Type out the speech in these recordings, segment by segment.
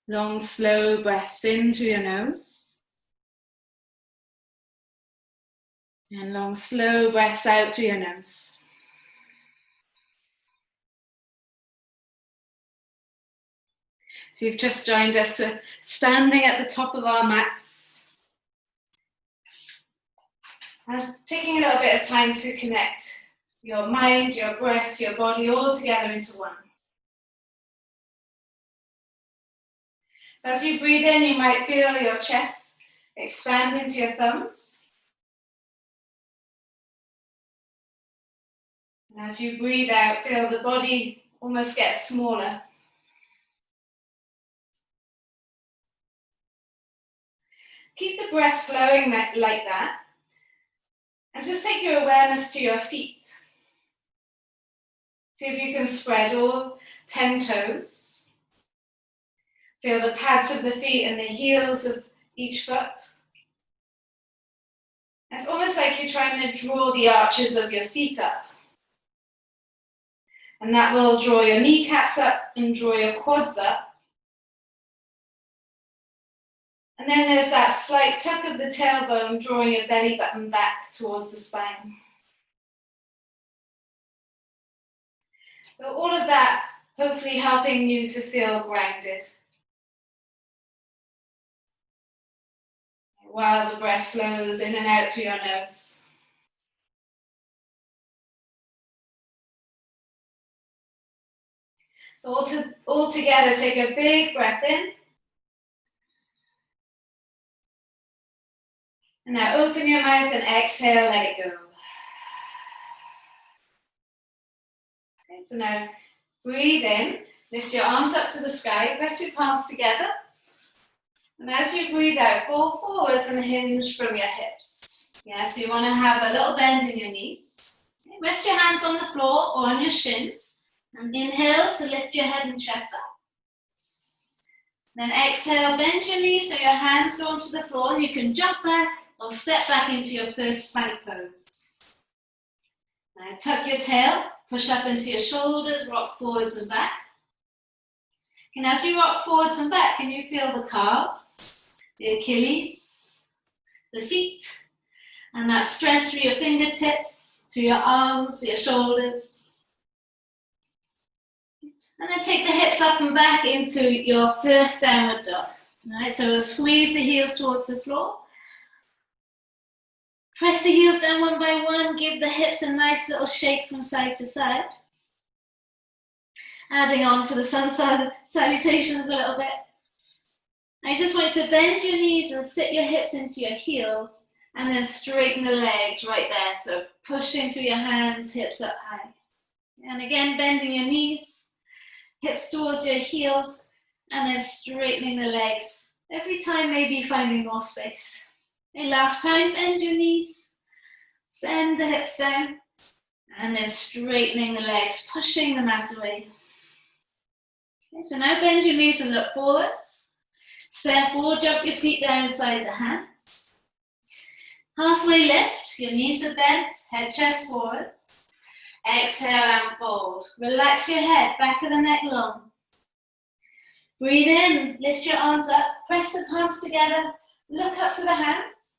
Long, slow breaths in through your nose. And long, slow breaths out through your nose. So you've just joined us. We're standing at the top of our mats. And taking a little bit of time to connect your mind, your breath, your body all together into one. So as you breathe in, you might feel your chest expand into your thumbs. And as you breathe out, feel the body almost get smaller. Keep the breath flowing like that. And just take your awareness to your feet. See if you can spread all 10 toes. Feel the pads of the feet and the heels of each foot. It's almost like you're trying to draw the arches of your feet up. And that will draw your kneecaps up and draw your quads up. And then there's that slight tuck of the tailbone drawing your belly button back towards the spine. So all of that hopefully helping you to feel grounded. While the breath flows in and out through your nose. So all together, take a big breath in. And now open your mouth and exhale, let it go. Okay, so now breathe in, lift your arms up to the sky, press your palms together. And as you breathe out, fall forwards and hinge from your hips. Yeah, so you want to have a little bend in your knees. Okay, rest your hands on the floor or on your shins. And inhale to lift your head and chest up. Then exhale, bend your knees so your hands go onto the floor and you can jump back or step back into your first plank pose. Now tuck your tail, push up into your shoulders, rock forwards and back. And as you rock forwards and back, can you feel the calves, the Achilles, the feet, and that strength through your fingertips, through your arms, your shoulders. And then take the hips up and back into your first downward dog. All right, so we'll squeeze the heels towards the floor. Press the heels down one by one, give the hips a nice little shake from side to side. Adding on to the sun salutations a little bit. I just want you to bend your knees and sit your hips into your heels and then straighten the legs right there. So pushing through your hands, hips up high. And again, bending your knees, hips towards your heels, and then straightening the legs. Every time maybe finding more space. And last time, bend your knees, send the hips down, and then straightening the legs, pushing the mat away. Okay, so now bend your knees and look forwards. Step or jump your feet down inside the hands. Halfway lift, your knees are bent, head, chest forwards. Exhale and fold. Relax your head, back of the neck long. Breathe in, lift your arms up, press the palms together, look up to the hands.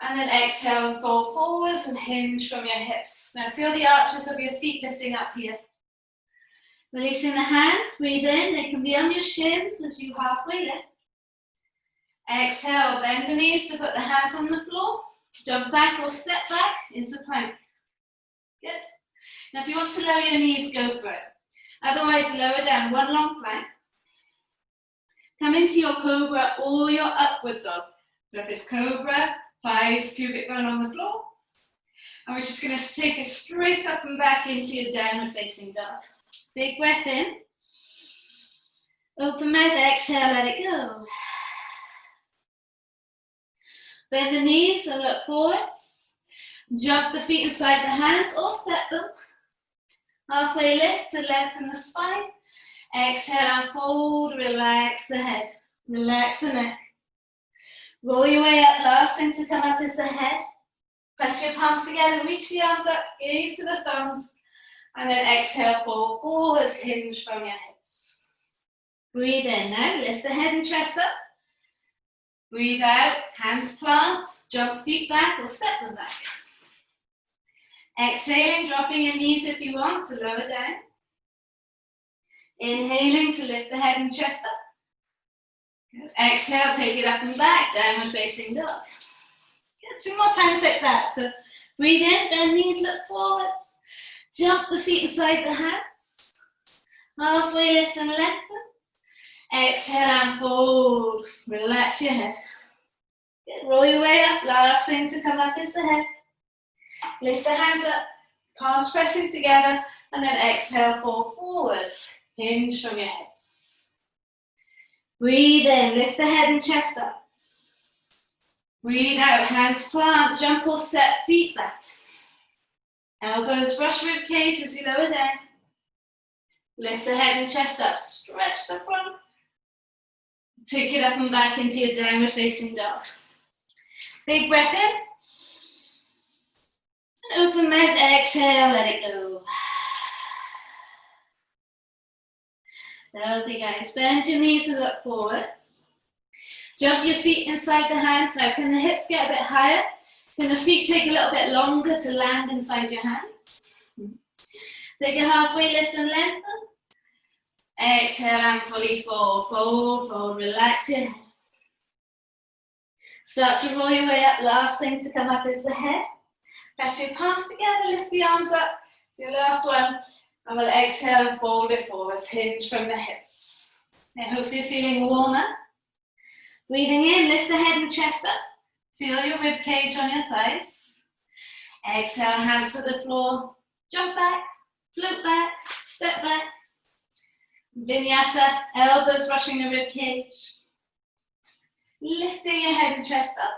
And then exhale and fold forwards and hinge from your hips. Now feel the arches of your feet lifting up here. Releasing the hands, breathe in, they can be on your shins as you halfway lift. Exhale, bend the knees to put the hands on the floor. Jump back or step back into plank. Good. Now if you want to lower your knees, go for it. Otherwise, lower down one long plank. Come into your cobra or your upward dog. So if it's cobra, thighs, pubic bone on the floor. And we're just going to take it straight up and back into your downward facing dog. Big breath in. Open mouth, exhale, let it go. Bend the knees and look forwards. Jump the feet inside the hands or step them. Halfway lift to lengthen the spine. Exhale and fold, relax the head. Relax the neck. Roll your way up, last thing to come up is the head. Press your palms together, reach the arms up, gaze to the thumbs. And then exhale, fall forwards, hinge from your hips. Breathe in now, lift the head and chest up. Breathe out, hands plant, jump feet back or step them back. Exhaling, dropping your knees if you want to lower down. Inhaling to lift the head and chest up. Good. Exhale, take it up and back, downward facing dog. Good. 2 more times like that. So breathe in, bend knees, look forwards. Jump the feet inside the hands. Halfway lift and lengthen. Exhale and fold. Relax your head. Good. Roll your way up. Last thing to come up is the head. Lift the hands up. Palms pressing together. And then exhale, fall forwards. Hinge from your hips. Breathe in. Lift the head and chest up. Breathe out. Hands plant. Jump or step feet back. Elbows brush rib cage as you lower down. Lift the head and chest up. Stretch the front. Take it up and back into your downward facing dog. Big breath in. And open mouth, exhale, let it go. Lovely guys. Bend your knees and look forwards. Jump your feet inside the hands. Now can the hips get a bit higher? Can the feet take a little bit longer to land inside your hands? Take a halfway lift and lengthen. Exhale and fully fold, fold, fold. Relax your head. Start to roll your way up. Last thing to come up is the head. Press your palms together, lift the arms up. So your last one. And we'll exhale and fold it forwards. Hinge from the hips. Now hopefully you're feeling warmer. Breathing in, lift the head and chest up. Feel your rib cage on your thighs. Exhale, hands to the floor. Jump back, float back, step back. Vinyasa, elbows brushing the rib cage. Lifting your head and chest up.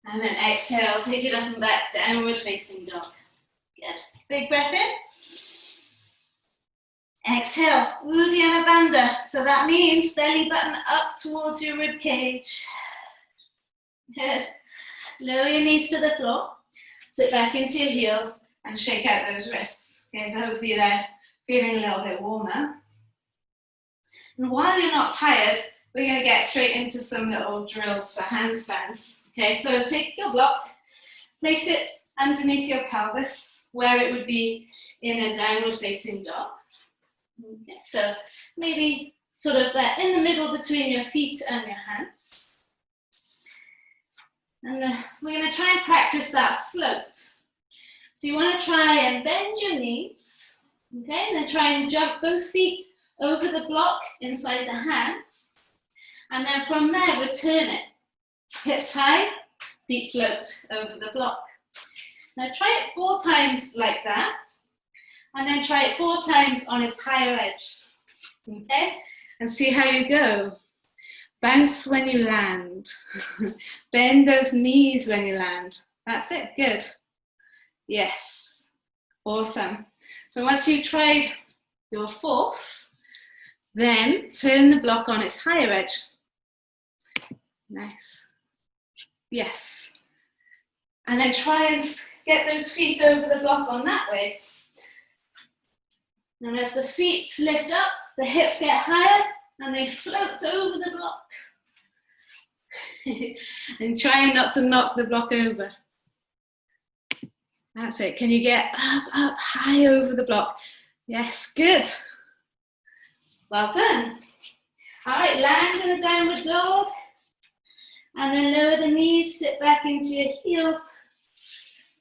And then exhale, take it up and back, downward facing dog. Good. Big breath in. Exhale, Uddiyana Bandha. So that means belly button up towards your rib cage. Good. Lower your knees to the floor. Sit back into your heels and shake out those wrists. Okay, so hopefully they're feeling a little bit warmer. And while you're not tired, we're going to get straight into some little drills for handstands. Okay, so take your block, place it underneath your pelvis, where it would be in a downward facing dog. Okay, so maybe sort of in the middle between your feet and your hands. And we're going to try and practice that float. So you want to try and bend your knees, okay, and then try and jump both feet over the block inside the hands. And then from there, return it. Hips high, feet float over the block. Now try it 4 times like that. And then try it 4 times on its higher edge. Okay? And see how you go. Bounce when you land. Bend those knees when you land. That's it. Good. Yes. Awesome. So once you've tried your 4th, then turn the block on its higher edge. Nice. Yes. And then try and get those feet over the block on that way. And as the feet lift up, the hips get higher and they float over the block. And try not to knock the block over. That's it. Can you get up, high over the block? Yes, good. Well done. All right, land in a downward dog. And then lower the knees, sit back into your heels.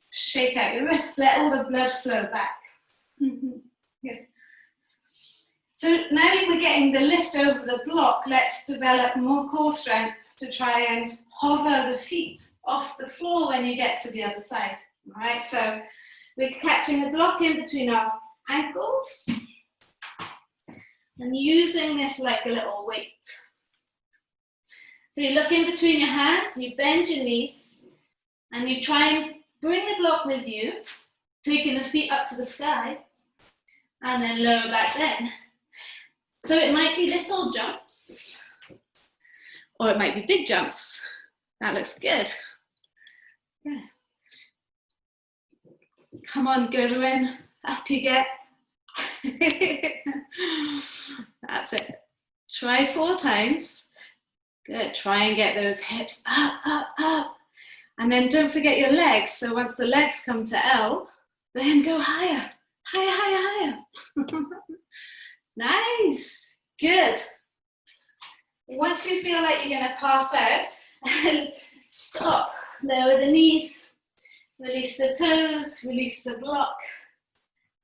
Shake out your wrists, let all the blood flow back. Good. So now that we're getting the lift over the block, let's develop more core strength to try and hover the feet off the floor when you get to the other side. All right, so we're catching the block in between our ankles and using this like a little weight. So you look in between your hands, you bend your knees, and you try and bring the block with you, taking the feet up to the sky, and then lower back then. So it might be little jumps, or it might be big jumps. That looks good. Yeah. Come on, Gurwin, up you get. That's it. Try 4 times. Good, try and get those hips up, up, up. And then don't forget your legs. So once the legs come to L, then go higher, higher, higher, higher. Nice, good. Once you feel like you're gonna pass out, stop, lower the knees, release the toes, release the block,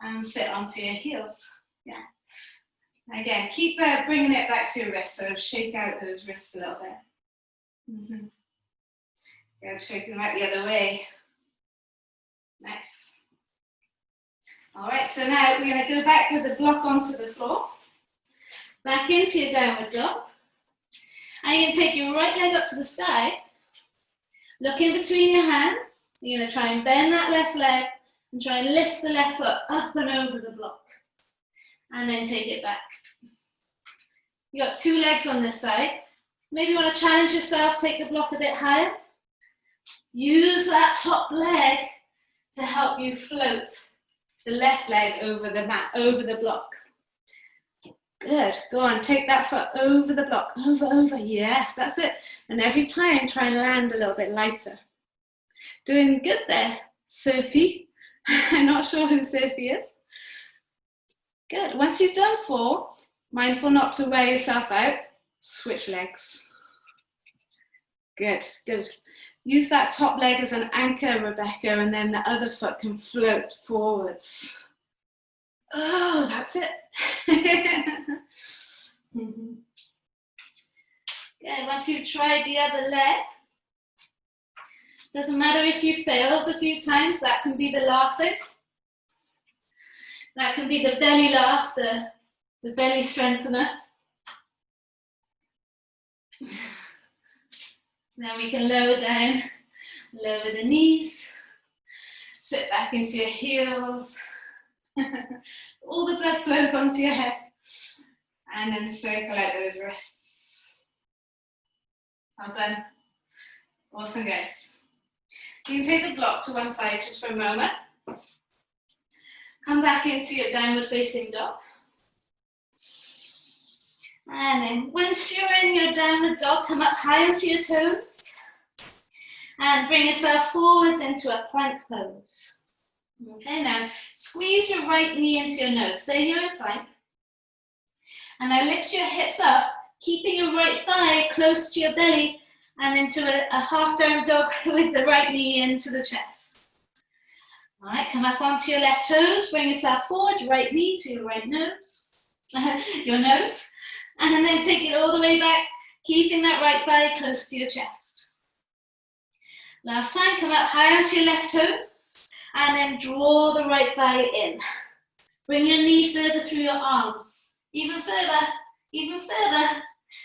and sit onto your heels. Yeah. Again, keep bringing it back to your wrists, so shake out those wrists a little bit. Yeah, shake them out the other way. Nice. All right, so now we're going to go back with the block onto the floor, back into your downward dog. And you're going to take your right leg up to the sky, look in between your hands. You're going to try and bend that left leg and try and lift the left foot up and over the block. And then take it back. You got 2 legs on this side. Maybe you want to challenge yourself, take the block a bit higher. Use that top leg to help you float the left leg over the mat, over the block. Good, go on, take that foot over the block, over, over, yes, that's it. And every time, try and land a little bit lighter. Doing good there, Sophie. I'm not sure who Sophie is. Good. Once you've done 4, mindful not to wear yourself out, switch legs. Good, good. Use that top leg as an anchor, Rebecca, and then the other foot can float forwards. Oh, that's it. Good. Once you've tried the other leg, doesn't matter if you failed a few times, that can be the laughing. That can be the belly laugh, the belly strengthener. Then we can lower down, lower the knees, sit back into your heels, all the blood flow onto your head, and then circle out those wrists. Well done. Awesome, guys. You can take the block to one side just for a moment. Come back into your downward facing dog. And then once you're in your downward dog, come up high onto your toes. And bring yourself forwards into a plank pose. Okay, now squeeze your right knee into your nose. Stay here in plank. And now lift your hips up, keeping your right thigh close to your belly and into a half down dog with the right knee into the chest. All right, come up onto your left toes, bring yourself forward, right knee to your right nose, your nose, and then take it all the way back, keeping that right thigh close to your chest. Last time, come up high onto your left toes, and then draw the right thigh in. Bring your knee further through your arms, even further, even further.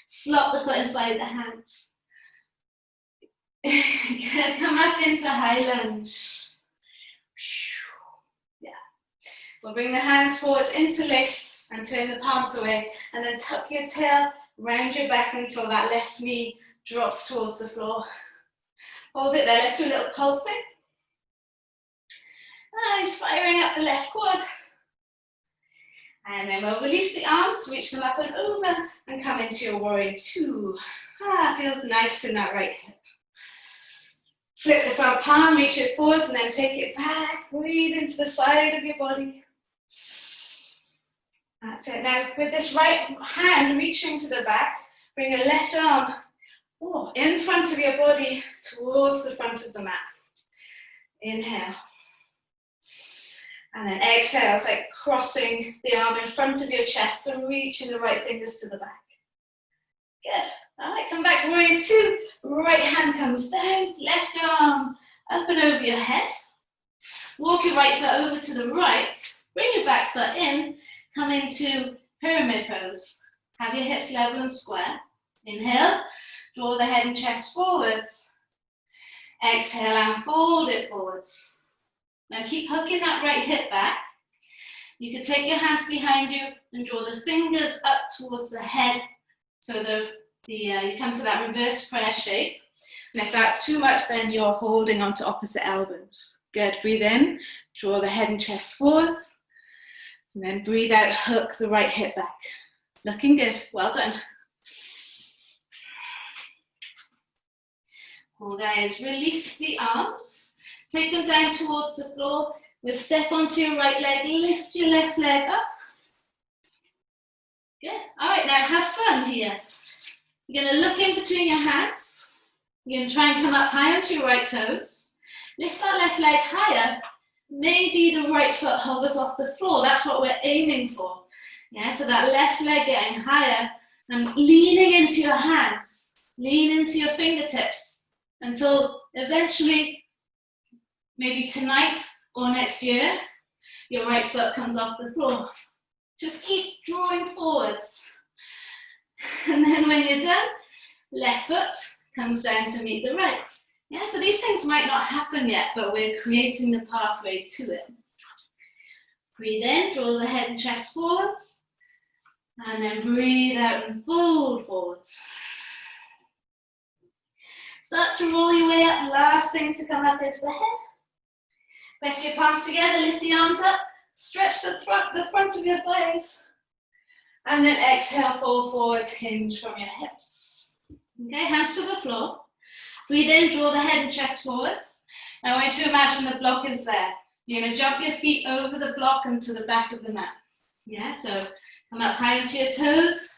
Slot the foot inside the hands. Good, come up into high lunge. Yeah. We'll bring the hands forwards, interlace and turn the palms away, and then tuck your tail round your back until that left knee drops towards the floor. Hold it there. Let's do a little pulsing. Nice, firing up the left quad. And then we'll release the arms, reach them up and over, and come into your warrior 2. Feels nice in that right hip. Flip the front palm, reach it forwards, and then take it back. Breathe into the side of your body. That's it. Now, with this right hand reaching to the back, bring your left arm in front of your body towards the front of the mat. Inhale. And then exhale, it's like crossing the arm in front of your chest, so reaching the right fingers to the back. Good. All right, come back, warrior 2. Right hand comes down, left arm up and over your head. Walk your right foot over to the right, bring your back foot in, come into pyramid pose. Have your hips level and square. Inhale, draw the head and chest forwards. Exhale and fold it forwards. Now keep hooking that right hip back. You can take your hands behind you and draw the fingers up towards the head, so you come to that reverse prayer shape. And if that's too much, then you're holding onto opposite elbows. Good, breathe in, draw the head and chest forwards, and then breathe out, hook the right hip back. Looking good, well done. Cool guys, release the arms. Take them down towards the floor. We'll step onto your right leg, lift your left leg up. Good, all right, now have fun here. You're gonna look in between your hands. You're gonna try and come up high onto your right toes. Lift that left leg higher. Maybe the right foot hovers off the floor. That's what we're aiming for. Yeah, so that left leg getting higher and leaning into your hands. Lean into your fingertips until eventually, maybe tonight or next year, your right foot comes off the floor. Just keep drawing forwards. And then when you're done, left foot comes down to meet the right. Yeah, so these things might not happen yet, but we're creating the pathway to it. Breathe in, draw the head and chest forwards. And then breathe out and fold forwards. Start to roll your way up. Last thing to come up is the head. Press your palms together, lift the arms up. Stretch the front of your thighs. And then exhale, fall forwards, hinge from your hips. Okay, hands to the floor. Breathe in, draw the head and chest forwards. Now I want you to imagine the block is there. You're going to jump your feet over the block and to the back of the mat. Yeah, so come up high into your toes.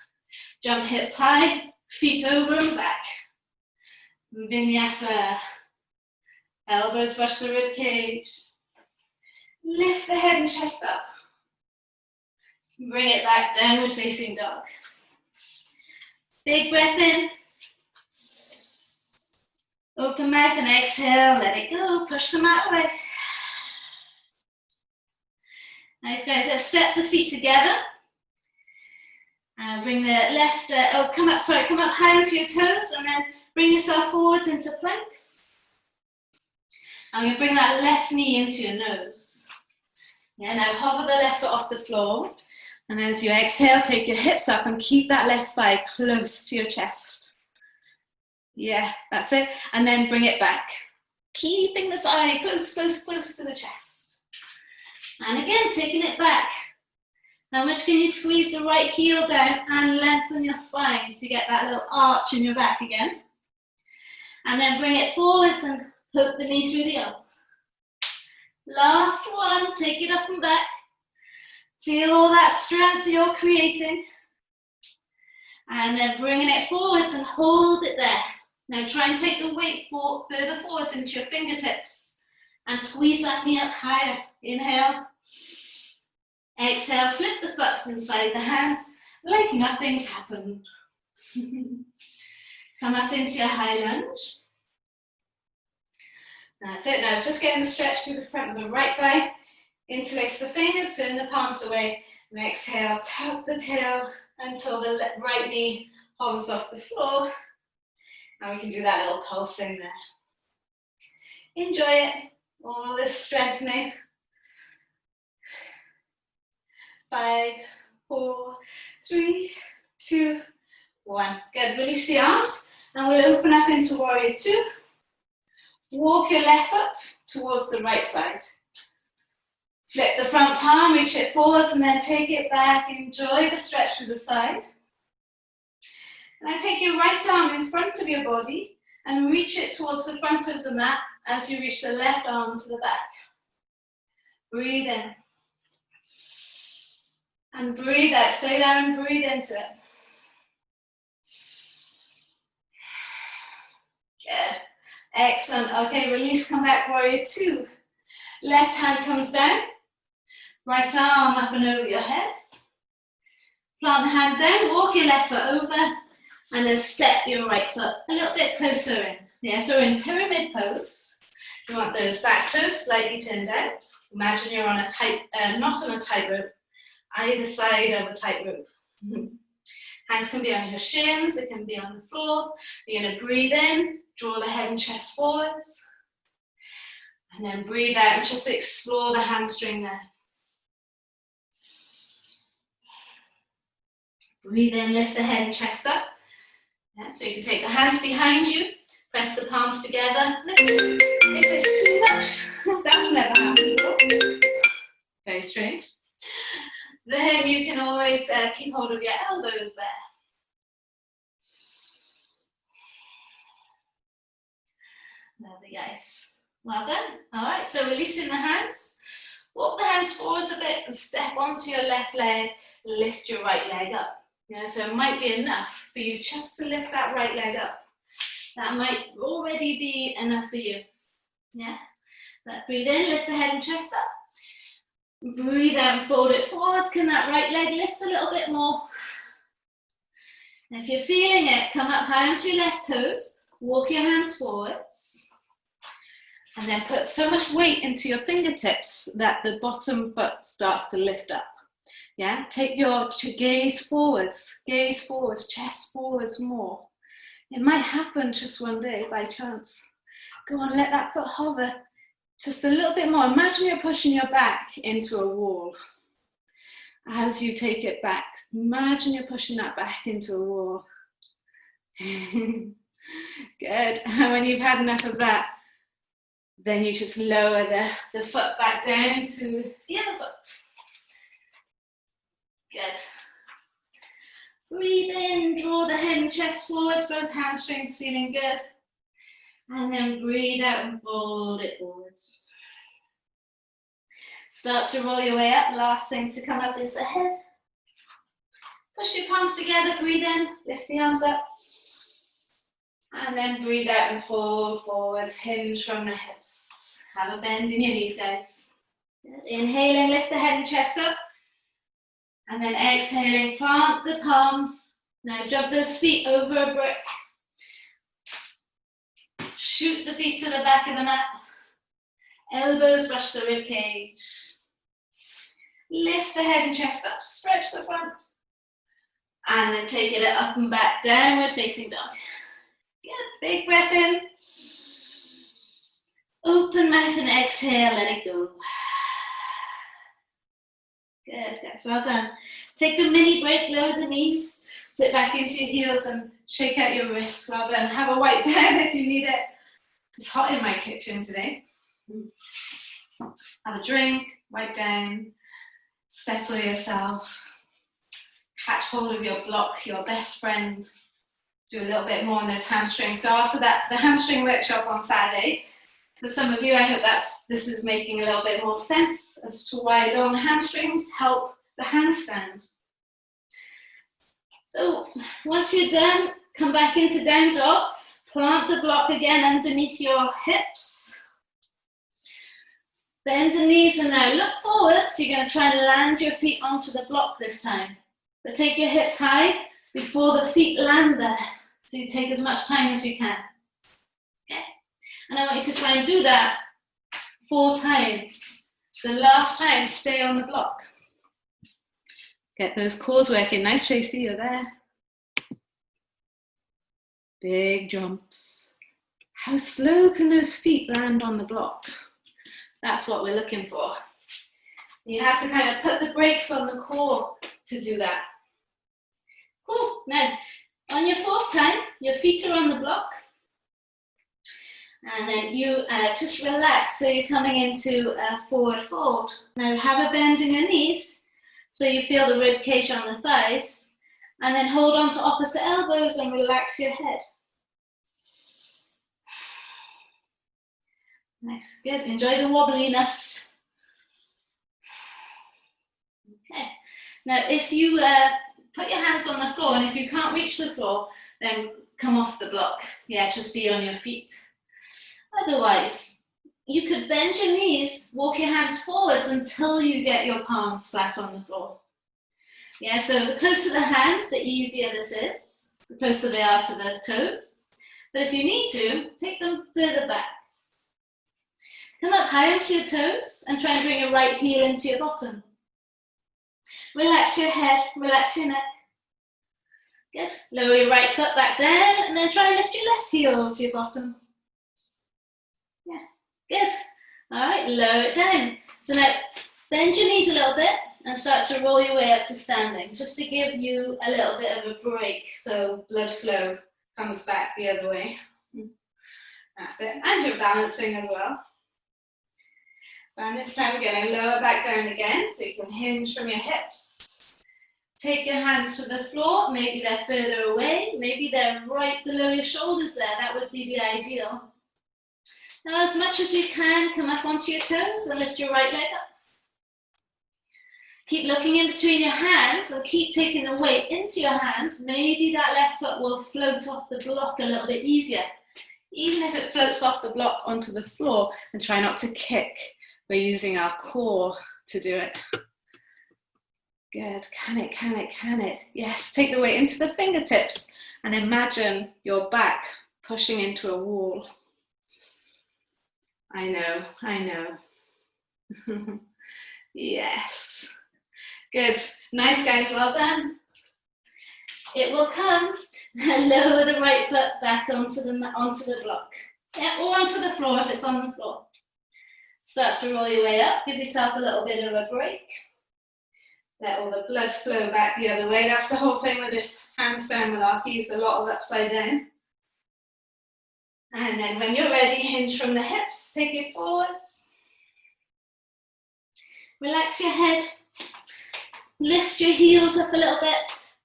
Jump hips high, feet over and back. Vinyasa. Elbows brush the rib cage. Lift the head and chest up. Bring it back, downward facing dog. Big breath in. Open mouth and exhale, let it go. Push the mat away. Nice guys, let's step the feet together. Bring the left, come up high into your toes and then bring yourself forwards into plank. I'm going to bring that left knee into your nose. Yeah, now hover the left foot off the floor. And as you exhale, take your hips up and keep that left thigh close to your chest. Yeah, that's it. And then bring it back. Keeping the thigh close, close, close to the chest. And again, taking it back. How much can you squeeze the right heel down and lengthen your spine so you get that little arch in your back again. And then bring it forwards and hook the knee through the arms. Last one, take it up and back. Feel all that strength you're creating. And then bringing it forwards and hold it there. Now try and take the weight further forwards into your fingertips and squeeze that knee up higher. Inhale. Exhale, flip the foot inside the hands like nothing's happened. Come up into your high lunge. That's it. Now just getting the stretch through the front of the right thigh. Interlace the fingers, turn the palms away, and exhale, tuck the tail until the right knee hovers off the floor. And we can do that little pulsing there. Enjoy it, all this strengthening. 5, 4, 3, 2, 1. Good, release the arms, and we'll open up into Warrior 2. Walk your left foot towards the right side. Flip the front palm, reach it forwards, and then take it back. Enjoy the stretch through the side. And then take your right arm in front of your body and reach it towards the front of the mat as you reach the left arm to the back. Breathe in. And breathe out. Stay there and breathe into it. Good. Excellent. Okay, release, come back, Warrior 2. Left hand comes down. Right arm up and over your head. Plant the hand down, walk your left foot over, and then step your right foot a little bit closer in. Yeah, so in pyramid pose, you want those back toes slightly turned out. Imagine you're on a not on a tightrope, either side of a tightrope. Hands can be on your shins, it can be on the floor. You're going to breathe in, draw the head and chest forwards, and then breathe out and just explore the hamstring there. Breathe in, lift the head and chest up. Yeah, so you can take the hands behind you, press the palms together. If it's too much, that's never happened before. Very strange. Then you can always keep hold of your elbows there. Lovely, guys. Well done. All right, so releasing the hands. Walk the hands forwards a bit and step onto your left leg. Lift your right leg up. Yeah, so it might be enough for you just to lift that right leg up. That might already be enough for you. Yeah. But breathe in, lift the head and chest up. Breathe out and fold it forwards. Can that right leg lift a little bit more? And if you're feeling it, come up high onto your left toes. Walk your hands forwards. And then put so much weight into your fingertips that the bottom foot starts to lift up. Yeah, take your gaze forwards, chest forwards more. It might happen just one day by chance. Go on, let that foot hover just a little bit more. Imagine you're pushing your back into a wall. As you take it back, imagine you're pushing that back into a wall. Good. And when you've had enough of that, then you just lower the foot back down to the other foot. Good. Breathe in, draw the head and chest forwards, both hamstrings feeling good. And then breathe out and fold it forwards. Start to roll your way up. Last thing to come up is the head. Push your palms together, breathe in, lift the arms up. And then breathe out and fold forwards, hinge from the hips. Have a bend in your knees, guys. Good. Inhaling, lift the head and chest up. And then exhaling, plant the palms. Now jump those feet over a brick. Shoot the feet to the back of the mat. Elbows brush the rib cage. Lift the head and chest up, stretch the front. And then take it up and back, downward facing dog. Good, big breath in. Open mouth and exhale, let it go. Good, guys, well done. Take a mini break, lower the knees, sit back into your heels and shake out your wrists. Well done. Have a wipe down if you need it. It's hot in my kitchen today. Have a drink, wipe down, settle yourself. Catch hold of your block, your best friend. Do a little bit more on those hamstrings. So after that, the hamstring workshop on Saturday, for some of you, I hope this is making a little bit more sense as to why long hamstrings help the handstand. So once you're done, come back into down dog. Plant the block again underneath your hips. Bend the knees and now look forwards. You're going to try and land your feet onto the block this time. But take your hips high before the feet land there. So you take as much time as you can. Okay? And I want you to try and do that 4 times. The last time, stay on the block. Get those cores working. Nice, Tracy, you're there. Big jumps. How slow can those feet land on the block? That's what we're looking for. You have to kind of put the brakes on the core to do that. Cool. Now, on your 4th time, your feet are on the block. And then you just relax. So you're coming into a forward fold. Now have a bend in your knees so you feel the rib cage on the thighs. And then hold on to opposite elbows and relax your head. Nice, good. Enjoy the wobbliness. Okay. Now, if you put your hands on the floor, and if you can't reach the floor, then come off the block. Yeah, just be on your feet. Otherwise, you could bend your knees, walk your hands forwards until you get your palms flat on the floor. Yeah, so the closer the hands, the easier this is. The closer they are to the toes. But if you need to, take them further back. Come up high onto your toes and try and bring your right heel into your bottom. Relax your head, relax your neck. Good. Lower your right foot back down and then try and lift your left heel to your bottom. Yeah, good. All right, lower it down. So now bend your knees a little bit and start to roll your way up to standing, just to give you a little bit of a break so blood flow comes back the other way. That's it. And you're balancing as well. And this time we're going to lower back down again, so you can hinge from your hips. Take your hands to the floor, maybe they're further away, maybe they're right below your shoulders there, that would be the ideal. Now as much as you can, come up onto your toes and lift your right leg up. Keep looking in between your hands and keep taking the weight into your hands. Maybe that left foot will float off the block a little bit easier. Even if it floats off the block onto the floor, and try not to kick. We're using our core to do it. Good, can it? Yes, take the weight into the fingertips and imagine your back pushing into a wall. I know. Yes. Good, nice guys, well done. It will come, lower the right foot back onto the block. Yeah, or onto the floor if it's on the floor. Start to roll your way up, give yourself a little bit of a break. Let all the blood flow back the other way. That's the whole thing with this handstand malarkey, is a lot of upside down. And then when you're ready, hinge from the hips, take it forwards. Relax your head. Lift your heels up a little bit.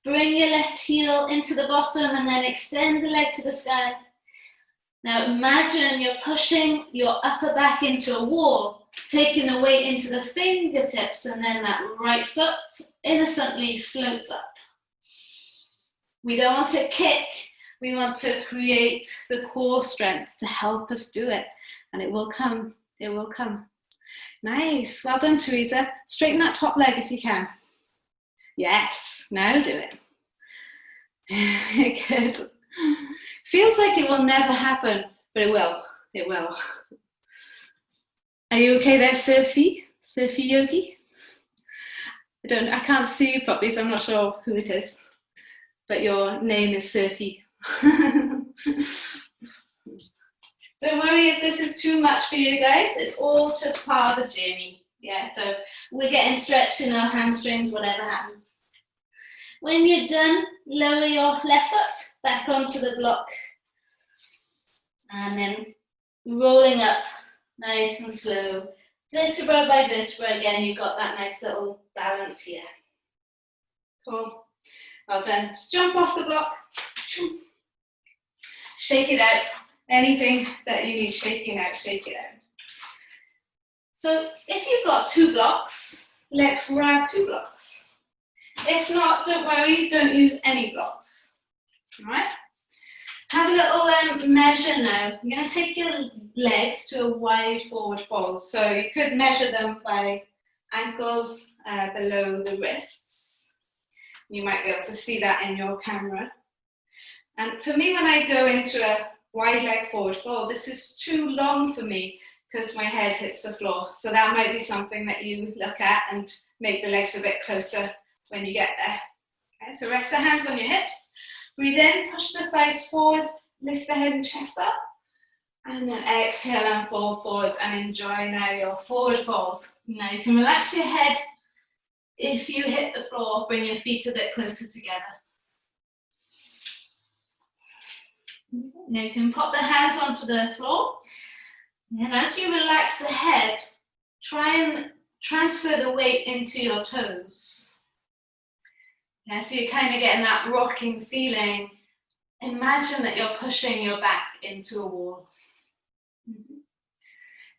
Bring your left heel into the bottom and then extend the leg to the sky. Now imagine you're pushing your upper back into a wall, taking the weight into the fingertips, and then that right foot innocently floats up. We don't want to kick, we want to create the core strength to help us do it, and it will come, it will come. Nice, well done Teresa. Straighten that top leg if you can. Yes, now do it. Good. Feels like it will never happen, but it will. It will. Are you okay there, Surfy? Surfy Yogi? I can't see you properly, so I'm not sure who it is. But your name is Surfy. Don't worry if this is too much for you guys. It's all just part of the journey. Yeah, so we're getting stretched in our hamstrings, whatever happens. When you're done, lower your left foot back onto the block. And then rolling up, nice and slow. Vertebra by vertebra, again, you've got that nice little balance here. Cool. Well done. Just jump off the block. Shake it out. Anything that you need shaking out, shake it out. So if you've got 2 blocks, let's grab 2 blocks. If not, don't worry, don't use any blocks. All right? Have a little measure now. You're going to take your legs to a wide forward fold. So you could measure them by ankles below the wrists. You might be able to see that in your camera. And for me, when I go into a wide leg forward fold, this is too long for me because my head hits the floor. So that might be something that you look at and make the legs a bit closer when you get there. Okay, so rest the hands on your hips. We then push the thighs forwards, lift the head and chest up, and then exhale and fall forwards and enjoy now your forward fold. Now you can relax your head. If you hit the floor, bring your feet a bit closer together. Now you can pop the hands onto the floor, and as you relax the head, try and transfer the weight into your toes. Yeah, so you're kind of getting that rocking feeling. Imagine that you're pushing your back into a wall.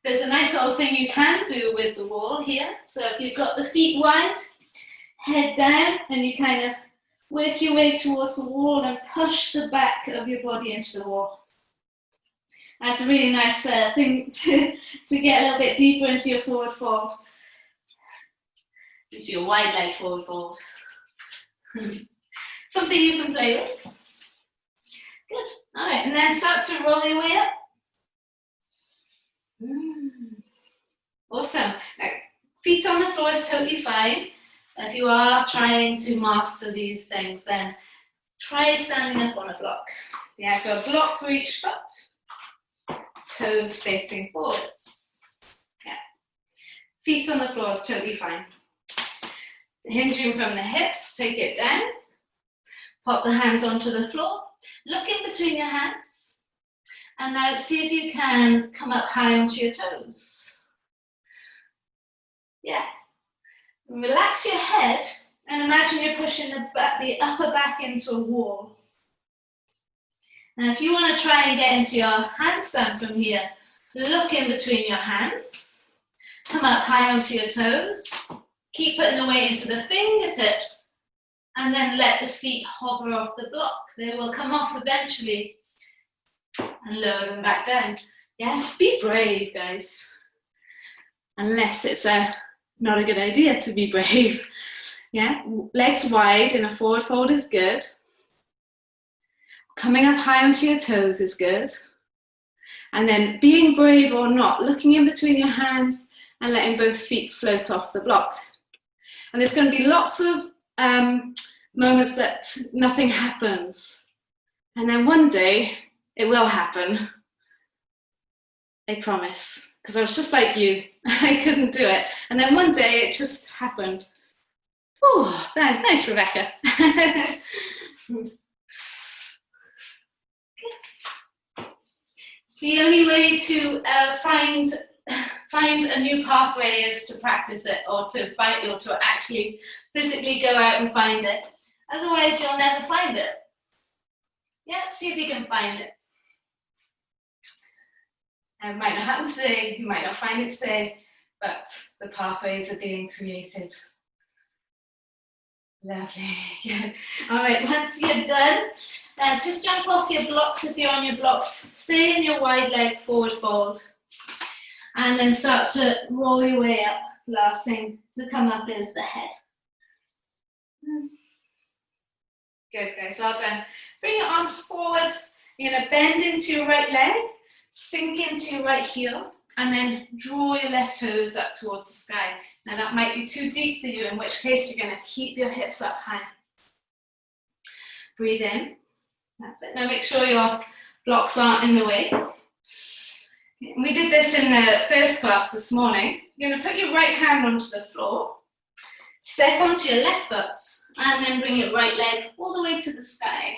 There's a nice little thing you can do with the wall here. So if you've got the feet wide, head down, and you kind of work your way towards the wall and push the back of your body into the wall. That's a really nice thing to get a little bit deeper into your forward fold. Into your wide leg forward fold. Something you can play with. Good. All right, and then start to roll your way up. Awesome. Now, feet on the floor is totally fine. If you are trying to master these things, then try standing up on a block. Yeah, so a block for each foot. Toes facing forwards. Yeah. Feet on the floor is totally fine. Hinging from the hips, take it down. Pop the hands onto the floor. Look in between your hands. And now see if you can come up high onto your toes. Yeah. Relax your head and imagine you're pushing the upper back into a wall. Now if you want to try and get into your handstand from here, look in between your hands, come up high onto your toes, keep putting the weight into the fingertips, and then let the feet hover off the block. They will come off eventually and lower them back down. Yeah, be brave, guys. Unless it's not a good idea to be brave. Yeah, legs wide in a forward fold is good. Coming up high onto your toes is good. And then being brave or not, looking in between your hands and letting both feet float off the block. And there's going to be lots of moments that nothing happens. And then one day it will happen. I promise. Because I was just like you. I couldn't do it. And then one day it just happened. Oh, nice, Rebecca. The only way to find a new pathway is to practice it, or to actually physically go out and find it. Otherwise, you'll never find it. Yeah, see if you can find it. It might not happen today, you might not find it today, but the pathways are being created. Lovely, good. All right, once you're done, just jump off your blocks if you're on your blocks. Stay in your wide leg forward fold. And then start to roll your way up. Last thing to come up is the head. Good, guys, well done. Bring your arms forwards. You're going to bend into your right leg, sink into your right heel, and then draw your left toes up towards the sky. Now that might be too deep for you, in which case you're going to keep your hips up high. Breathe in. That's it. Now make sure your blocks aren't in the way. We did this in the first class this morning. You're going to put your right hand onto the floor, step onto your left foot, and then bring your right leg all the way to the sky.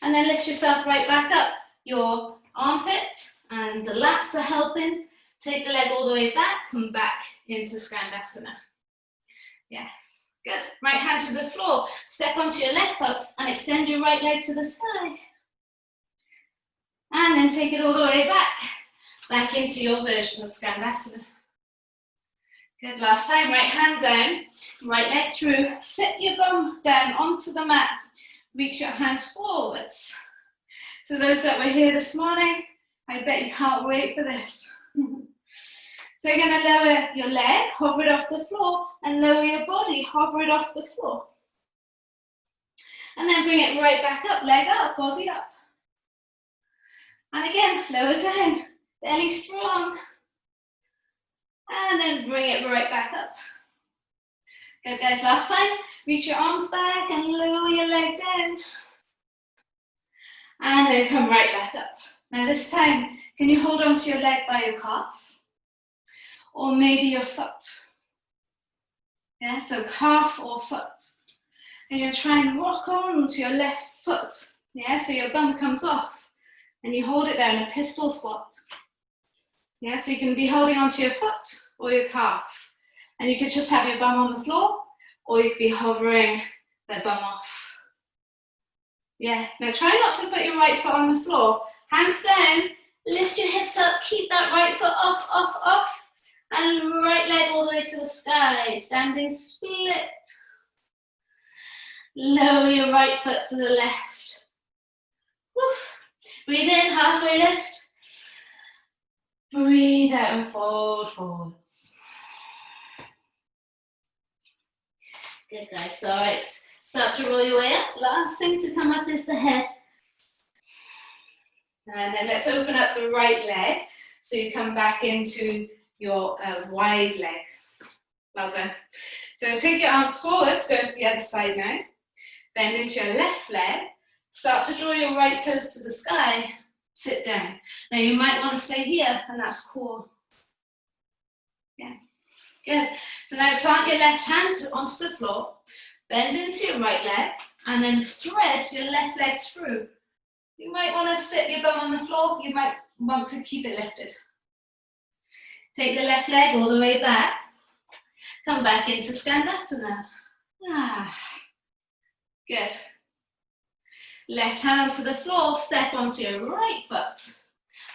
And then lift yourself right back up. Your armpit and the lats are helping. Take the leg all the way back, come back into Skandasana. Yes, good. Right hand to the floor, step onto your left foot and extend your right leg to the sky. And then take it all the way back into your version of Skandasana. Good, last time, right hand down, right leg through, sit your bum down onto the mat, reach your hands forwards. So those that were here this morning, I bet you can't wait for this. So you're going to lower your leg, hover it off the floor, and lower your body, hover it off the floor. And then bring it right back up, leg up, body up. And again, lower down, belly strong. And then bring it right back up. Good, guys, last time, reach your arms back and lower your leg down. And then come right back up. Now this time, can you hold onto your leg by your calf? Or maybe your foot. Yeah, so calf or foot. And you're trying to rock on to your left foot. Yeah, so your bum comes off. And you hold it there in a pistol squat. Yeah, so you can be holding onto your foot or your calf. And you could just have your bum on the floor, or you could be hovering the bum off. Yeah, now try not to put your right foot on the floor. Hands down, lift your hips up, keep that right foot off, off, off. And right leg all the way to the sky, standing split. Lower your right foot to the left. Woo. Breathe in, halfway lift. Breathe out and fold forwards. Good, guys, all right. Start to roll your way up. Last thing to come up is the head. And then let's open up the right leg. So you come back into your wide leg. Well done. So take your arms forwards, go to the other side now. Bend into your left leg. Start to draw your right toes to the sky. Sit down. Now you might want to stay here, and that's cool. Yeah, good. So now plant your left hand onto the floor. Bend into your right leg, and then thread your left leg through. You might want to sit your bum on the floor. You might want to keep it lifted. Take the left leg all the way back. Come back into Skandasana. Good. Left hand onto the floor, step onto your right foot.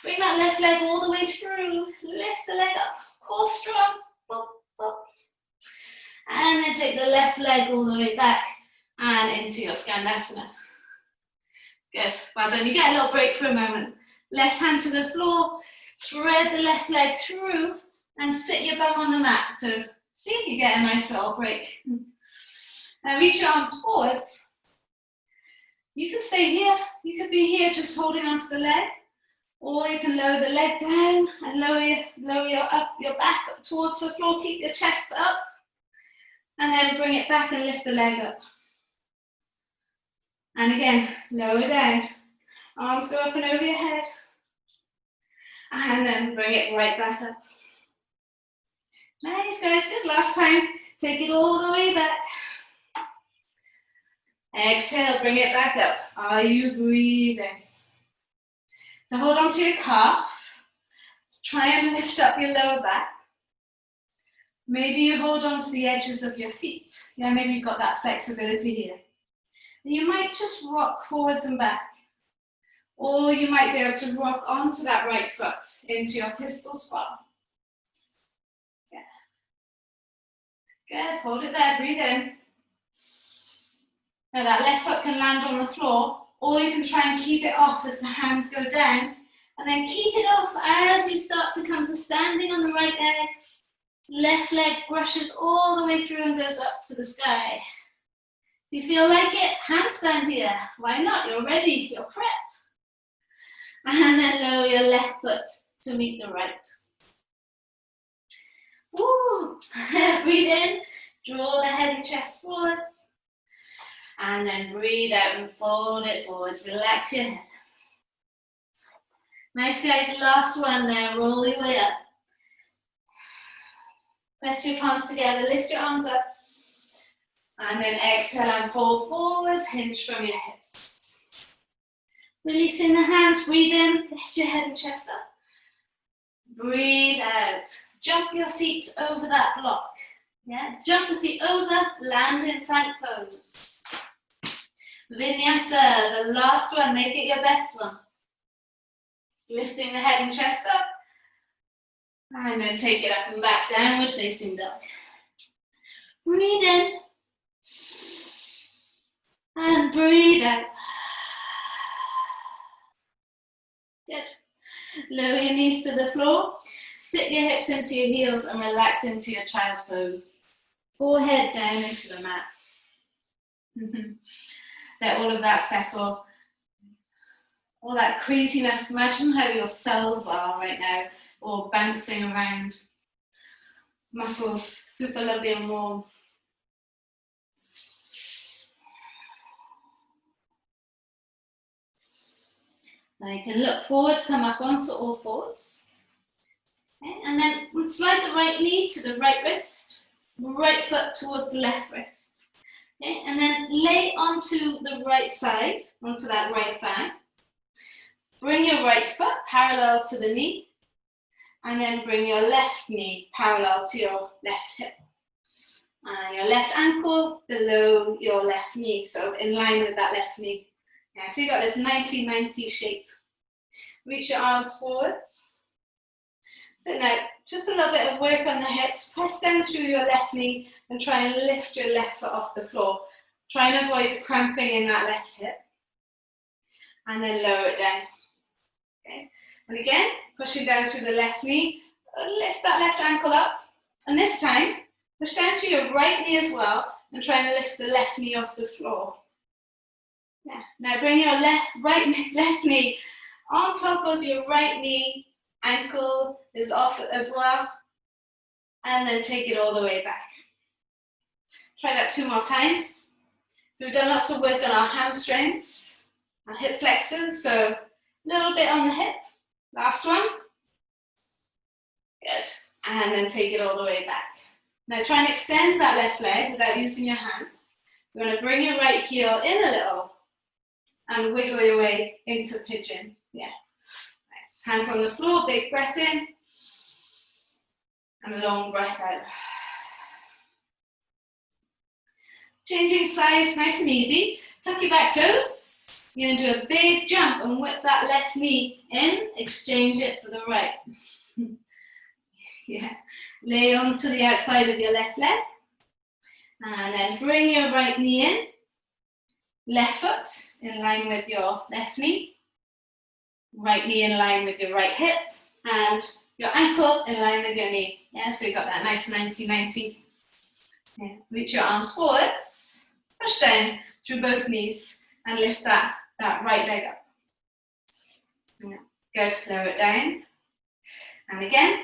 Bring that left leg all the way through. Lift the leg up, core strong. Bop, bop. And then take the left leg all the way back and into your Skandasana. Good. Well done. You get a little break for a moment. Left hand to the floor, thread the left leg through, and sit your bum on the mat. So see if you get a nice little break. Now reach your arms forwards. You can stay here. You could be here just holding onto the leg, or you can lower the leg down and lower your back up towards the floor. Keep your chest up, and then bring it back and lift the leg up. And again, lower down. Arms go up and over your head. And then bring it right back up. Nice, guys. Good. Last time. Take it all the way back. Exhale, bring it back up. Are you breathing? So hold on to your calf. Try and lift up your lower back. Maybe you hold on to the edges of your feet. Yeah, maybe you've got that flexibility here. And you might just rock forwards and back. Or you might be able to rock onto that right foot into your pistol squat. Yeah. Good, hold it there, breathe in. Now that left foot can land on the floor, or you can try and keep it off as the hands go down, and then keep it off as you start to come to standing on the right leg. Left leg brushes all the way through and goes up to the sky. If you feel like it, handstand here. Why not? You're ready, you're prepped. And then lower your left foot to meet the right. Woo. Breathe in, draw the head and chest forwards. And then breathe out and fold it forwards. Relax your head. Nice, guys. Last one there. Roll your way up. Press your palms together. Lift your arms up. And then exhale and fold forwards. Hinge from your hips. Releasing the hands. Breathe in. Lift your head and chest up. Breathe out. Jump your feet over that block. Yeah. Jump the feet over. Land in plank pose. Vinyasa, the last one, make it your best one. Lifting the head and chest up. And then take it up and back, downward facing dog. Breathe in. And breathe out. Good. Lower your knees to the floor. Sit your hips into your heels and relax into your child's pose. Forehead down into the mat. Let all of that settle. All that craziness. Imagine how your cells are right now, all bouncing around. Muscles super lovely and warm. Now you can look forwards, come up onto all fours. Okay, and then slide the right knee to the right wrist, right foot towards the left wrist. Okay, and then lay onto the right side, onto that right thigh. Bring your right foot parallel to the knee, and then bring your left knee parallel to your left hip. And your left ankle below your left knee, so in line with that left knee. Yeah, so you've got this 90-90 shape. Reach your arms forwards. So now, just a little bit of work on the hips. Press down through your left knee and try and lift your left foot off the floor. Try and avoid cramping in that left hip. And then lower it down. Okay. And again, pushing down through the left knee. Lift that left ankle up. And this time, push down through your right knee as well and try and lift the left knee off the floor. Yeah. Now bring your left knee on top of your right knee, ankle is off as well, and then take it all the way back. Try that 2 more times. So we've done lots of work on our hamstrings, our hip flexors, so a little bit on the hip. Last one. Good. And then take it all the way back. Now try and extend that left leg without using your hands. You're going to bring your right heel in a little and wiggle your way into pigeon. Yeah. Nice. Hands on the floor, big breath in. And a long breath out. Changing sides, nice and easy. Tuck your back toes. You're going to do a big jump and whip that left knee in. Exchange it for the right. Yeah. Lay onto the outside of your left leg. And then bring your right knee in. Left foot in line with your left knee. Right knee in line with your right hip. And your ankle in line with your knee. Yeah, so you got that nice 90-90. Yeah. Reach your arms forwards. Push down through both knees and lift that right leg up. Yeah. Good, lower it down. And again,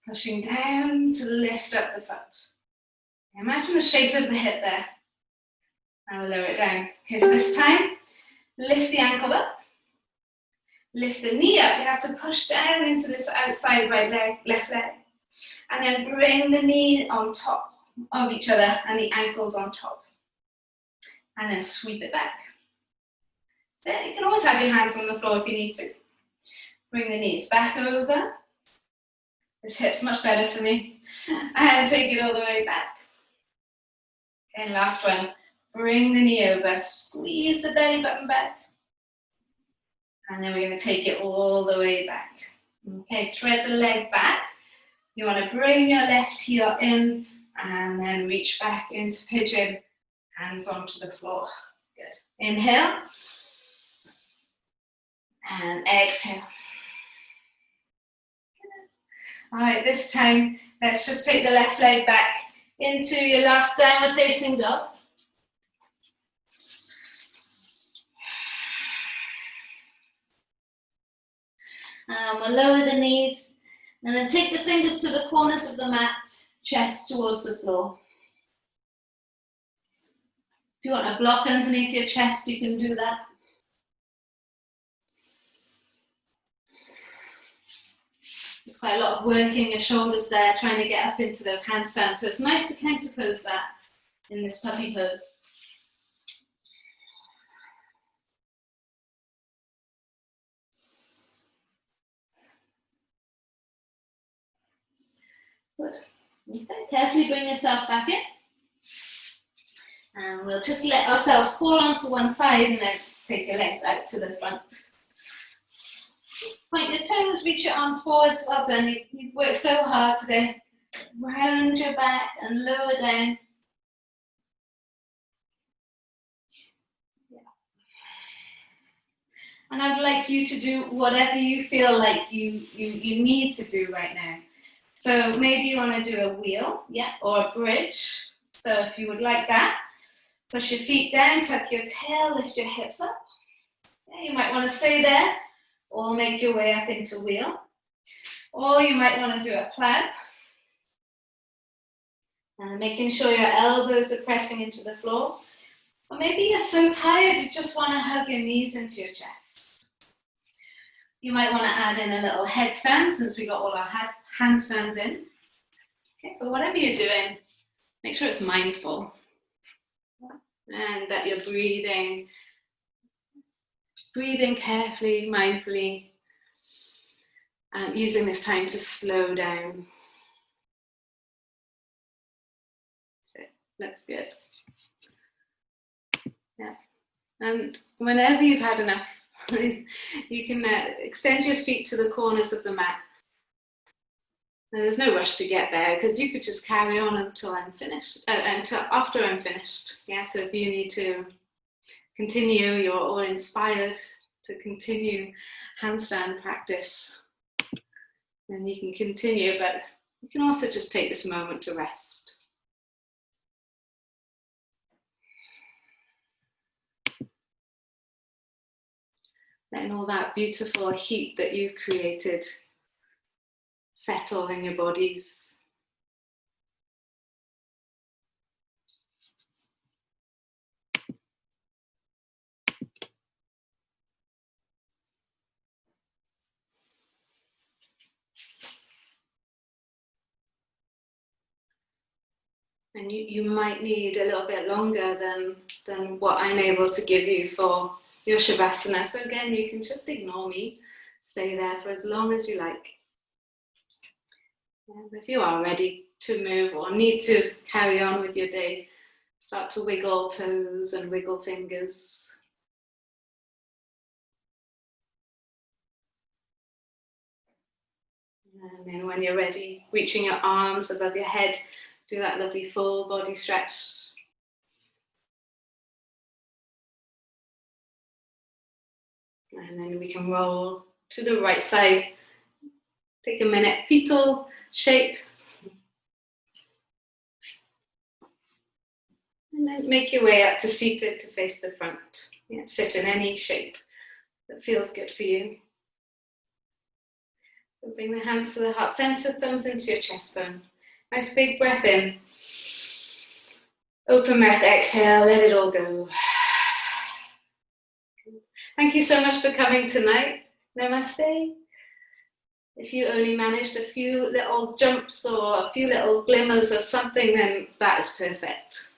pushing down to lift up the foot. Imagine the shape of the hip there. Now we'll lower it down. Okay, so this time, lift the ankle up. Lift the knee up. You have to push down into this outside right leg, left leg. And then bring the knee on top of each other and the ankles on top. And then sweep it back. So you can always have your hands on the floor if you need to. Bring the knees back over. This hip's much better for me. And take it all the way back. Okay, and last one. Bring the knee over. Squeeze the belly button back. And then we're going to take it all the way back. Okay, thread the leg back. You want to bring your left heel in and then reach back into pigeon. Hands onto the floor. Good. Inhale. And exhale. All right, this time, let's just take the left leg back into your last downward facing dog. We'll lower the knees and then take the fingers to the corners of the mat, chest towards the floor. If you want a block underneath your chest, you can do that. There's quite a lot of work in your shoulders there, trying to get up into those handstands. So it's nice to counterpose that in this puppy pose. Good. Okay. Carefully bring yourself back in. And we'll just let ourselves fall onto one side and then take your legs out to the front. Point your toes, reach your arms forwards. Well done. You've worked so hard today. Round your back and lower down. Yeah. And I'd like you to do whatever you feel like you need to do right now. So maybe you want to do a wheel, yeah, or a bridge. So if you would like that, push your feet down, tuck your tail, lift your hips up. Yeah, you might want to stay there or make your way up into wheel. Or you might want to do a plank. And making sure your elbows are pressing into the floor. Or maybe you're so tired you just want to hug your knees into your chest. You might want to add in a little headstand since we got all our handstands in. Okay, but whatever you're doing, make sure it's mindful. And that you're breathing carefully, mindfully, and using this time to slow down. That's good. Yeah. And whenever you've had enough, you can extend your feet to the corners of the mat. And there's no rush to get there because you could just carry on until I'm finished, until after I'm finished. Yeah, so if you need to continue, you're all inspired to continue handstand practice, then you can continue, but you can also just take this moment to rest. Letting all that beautiful heat that you've created settle in your bodies. And you might need a little bit longer than what I'm able to give you for your Shavasana. So again, you can just ignore me. Stay there for as long as you like. And if you are ready to move or need to carry on with your day, start to wiggle toes and wiggle fingers. And then when you're ready, reaching your arms above your head, do that lovely full body stretch. And then we can roll to the right side. Take a minute, fetal shape. And then make your way up to seated to face the front. Yeah, sit in any shape that feels good for you. So bring the hands to the heart center, thumbs into your chest bone. Nice big breath in. Open mouth, exhale, let it all go. Thank you so much for coming tonight. Namaste. If you only managed a few little jumps or a few little glimmers of something, then that is perfect.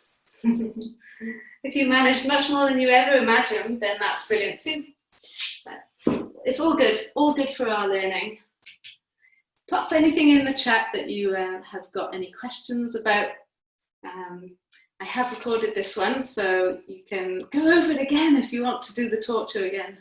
If you managed much more than you ever imagined, then that's brilliant too. But it's all good for our learning. Pop anything in the chat that you have got any questions about. I have recorded this one, so you can go over it again if you want to do the torture again.